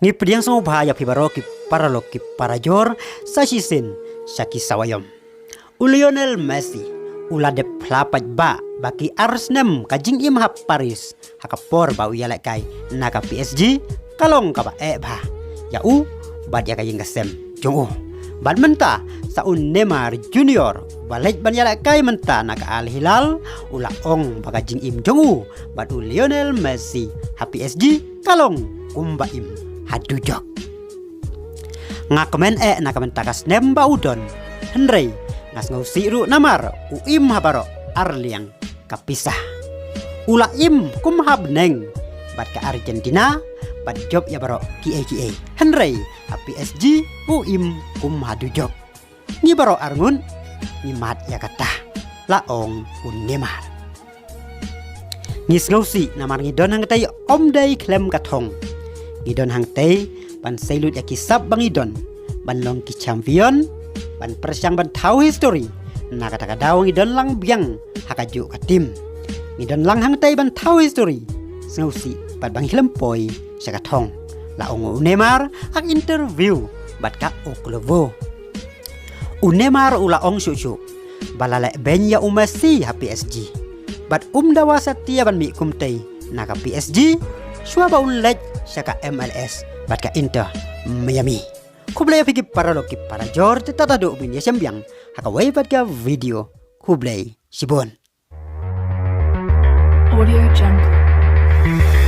Ni pediang sama bahaya pibaro ki paralo ki parajor sasisen saki sawayom. Lionel Messi ula de plapat ba baki Arsenal kajing im hap Paris hakapor ba uyalak kai naka PSG kalong ka ba ba ya bad ya kajing gasem jong bad menta sa Neymar Junior balik ban yalak kai menta naka Al Hilal ula ong bagajing im jong bad Lionel Messi ha PSG kalong kumba im hadujok ngakemen naka mentakas nemba udon Henry ngas ngau siru namar uim habaro arliang kapisah ula im kum habneng bat ka Argentina bat job ya baro kia Henry PSG uim kum hadu job ni baro arngun ni mat ya kata laong Neymar ngis ngau si namar ngidon hang tay om day klem katong ngidon hang tay ban sailut ya kisab bangidon ban long ki champion ban persyang ban tahu history na kata daw ngidon lang biang hakaju ka tim ngidon lang hang tay ban tahu history snausi pat bang hilempoy sa katong laong Neymar hak interview bat ka oklovo Neymar ulaong susu balala benya Messi ha PSG bat dawa satia ban mi kumtay na ka PSG suwa ba unlet sa ka MLS bat ka Inter Miami Kublai pergi para loki para jor tata do binya sembiang hakawai pada video Kublai Sibon Audio Jungle.